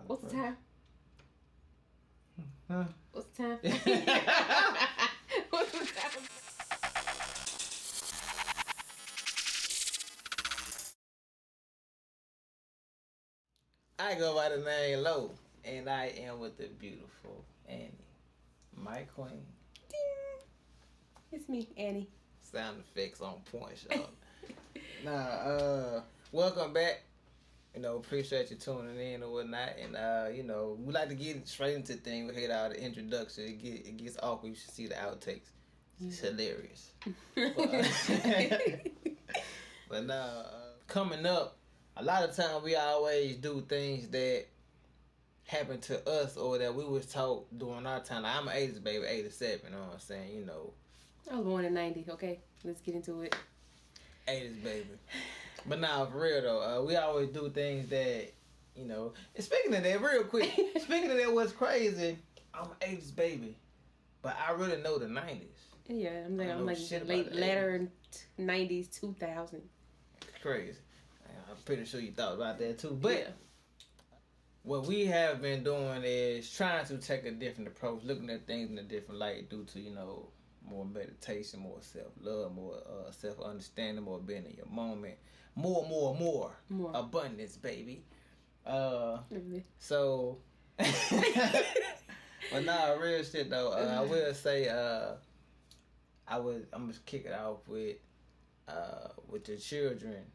What's the time? Huh? What's the time? What's the time? I go by the name l.o.w, and I am with the beautiful Annie, my queen. Ding. It's me, Annie. Sound effects on point, y'all. Welcome back. Appreciate you tuning in or whatnot. And we like to get straight into things. We hate all the introduction. It gets awkward. You should see the outtakes. It's hilarious. But now, coming up, a lot of times we always do things that happen to us or that we was taught during our time. Like, I'm an 80s baby, 87, you know what I'm saying? I was born in 90, okay? Let's get into it. 80s baby. But now, for real though, we always do things that, and speaking of that, real quick, speaking of that, what's crazy, I'm an 80s baby, but I really know the 90s. Yeah, I'm like later 90s, 2000. Crazy. I'm pretty sure you thought about that too. But yeah. What we have been doing is trying to take a different approach, looking at things in a different light due to, more meditation, more self-love, more self-understanding, more being in your moment, more. Abundance, baby. So, but nah, real shit though, I will say, I'm gonna kick it off with the children,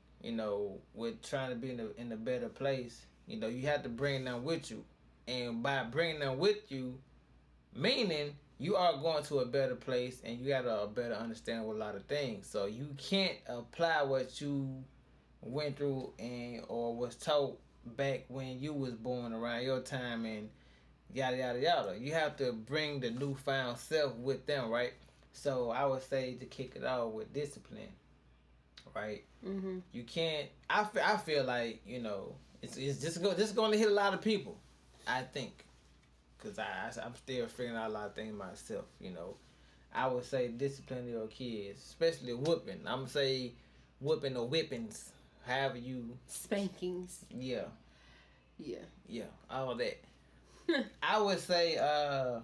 with trying to be in a better place. You have to bring them with you. And by bringing them with you, meaning you are going to a better place and you got a better understanding with a lot of things. So you can't apply what you went through or was taught back when you was born around your time and yada, yada, yada. You have to bring the newfound self with them, right? So I would say to kick it off with discipline, right? Mm-hmm. You can't. I feel like it's just going to hit a lot of people. I think, cause I'm still figuring out a lot of things myself. I would say discipline your kids, especially whooping. I'm gonna say whooping or whippings, however you spankings. Yeah, all that. I would say I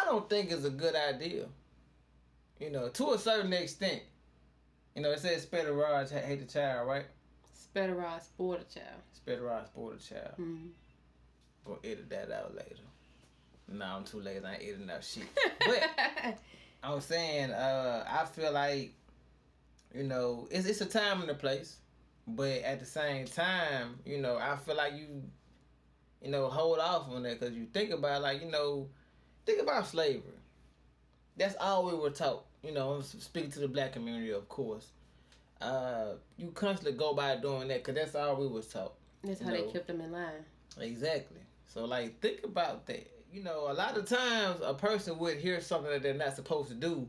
don't think it's a good idea. To a certain extent. It says spare the rod, hate the child, right? Spare the rod, spoil the child. Spare the rod, spoil the child. Mm-hmm. Gonna edit that out later. Nah, I'm too lazy. I ain't editing out shit. But I'm saying, I feel like, it's a time and a place. But at the same time, I feel like you hold off on that because you think about think about slavery. That's all we were taught. I'm speaking to the black community, of course. You constantly go by doing that because that's all we was taught. That's how they kept them in line. Exactly. So, think about that. A lot of times a person would hear something that they're not supposed to do.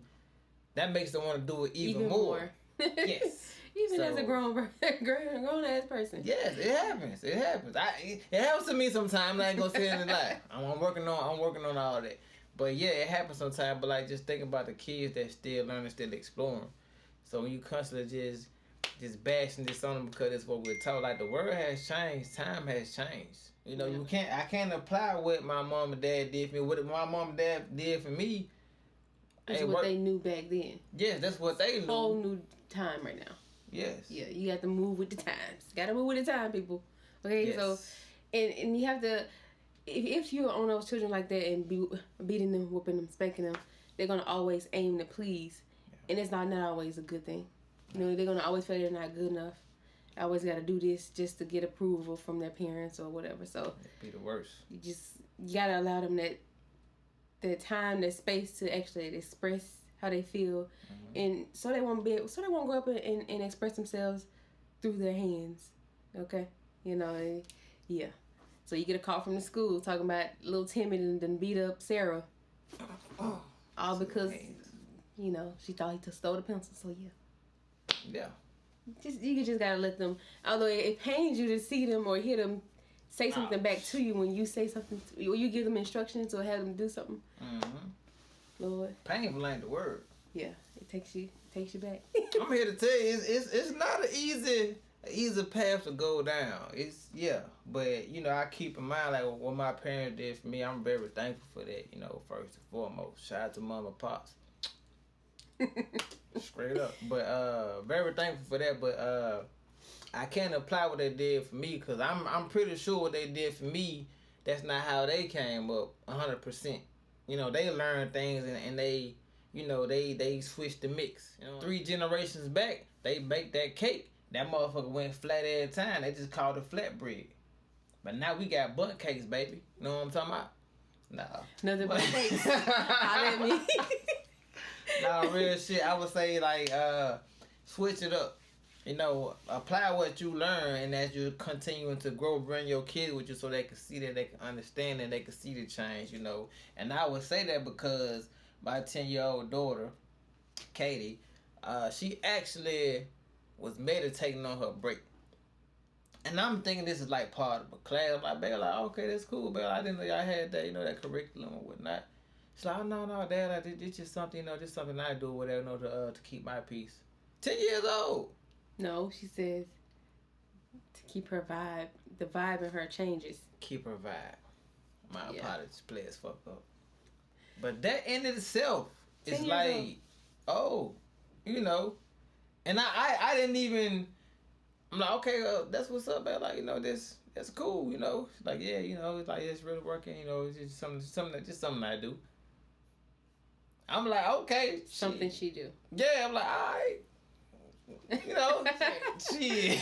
That makes them want to do it even more. Yes. Even as a grown ass person. Yes, it happens. It happens. It happens to me sometimes. I ain't gonna say it in life. I'm working on all that. But yeah, it happens sometimes. But just think about the kids that still learning, still exploring. So when you constantly just bashing this on them because it's what we're taught. The world has changed, time has changed. I can't apply what my mom and dad did for me. What my mom and dad did for me. That's what they knew back then. Yes, that's what they knew. Whole new time right now. Yes. Yeah, you have to move with the times. Got to move with the time, people. Okay, yes. So, and you have to, if you're on those children like that and beating them, whooping them, spanking them, they're gonna always aim to please, and it's not always a good thing. They're gonna always feel they're not good enough. I always got to do this just to get approval from their parents or whatever. So it'd be the worst. You gotta allow them that time, that space to actually express how they feel, and so they won't grow up and express themselves through their hands. Okay, yeah. So you get a call from the school talking about little Timmy and then beat up Sarah, all because she thought he stole the pencil. So yeah. You just gotta let them. Although it pains you to see them or hear them say something back to you when you say something, or you give them instructions or have them do something. Lord, painful ain't the word. Yeah, it takes you back. I'm here to tell you, it's not an easy path to go down. It's but you know, I keep in mind like what my parents did for me. I'm very thankful for that. You know, first and foremost, shout out to Mama Pops, straight up. But very thankful for that. But I can't apply what they did for me because I'm pretty sure what they did for me. That's not how they came up 100%. You know, they learned things and they, you know, they switched the mix. You know, 3 generations back, they baked that cake. That motherfucker went flat every time. They just called it flatbread. But now we got butt cakes, baby. You know what I'm talking about? Nah. Nothing but cakes. Holla at me. Nah, real shit. I would say like switch it up. You know, apply what you learn, and as you're continuing to grow, bring your kids with you so they can see that, they can understand, and they can see the change, you know. And I would say that because my 10-year-old daughter, Katie, she actually was meditating on her break. And I'm thinking this is like part of a class. I'm like, baby, like, okay, that's cool, baby. I didn't know y'all had that, you know, that curriculum or whatnot. She's like, oh, no, Dad, it's just something, you know, just something I do, whatever, you know, to keep my peace. 10 years old. No, she says to keep her vibe. The vibe in her changes. Keep her vibe. My apologies, play as fuck up. But that in itself is like, oh, you know. And I didn't even, I'm like, okay, that's what's up, man. Like, you know, that's cool, you know. Like, yeah, you know, it's like, it's really working, you know, it's just something I do. I'm like, okay. Something she do. Yeah, I'm like, all right. You know, shit,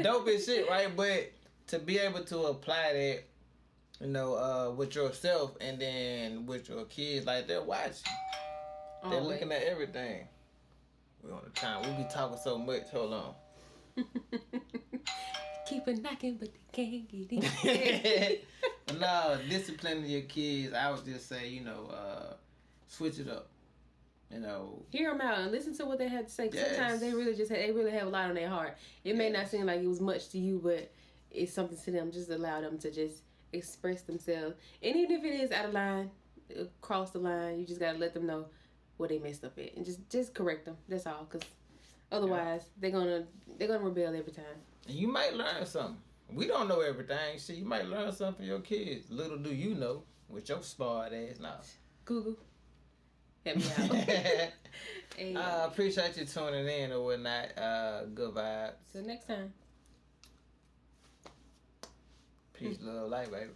dope as shit, right? But to be able to apply that, you know, with yourself and then with your kids, like they're watching, they're looking at everything. We on the time. We be talking so much. Hold on. Keep it knocking, but they can't get in. No, disciplining your kids. I would just say, you know, switch it up. You know, hear them out and listen to what they had to say. Yes. Sometimes they really have a lot on their heart. It may not seem like it was much to you, but it's something to them. Just allow them to just express themselves. And even if it is out of line, across the line, you just gotta let them know where they messed up at, and just correct them. That's all. Because otherwise, they're gonna rebel every time. And you might learn something. We don't know everything. Shit, you might learn something from your kids. Little do you know with your smart ass now. Google. Help me out. Hey. Appreciate you tuning in or whatnot. Good vibes. Till next time. Peace, love, light, baby.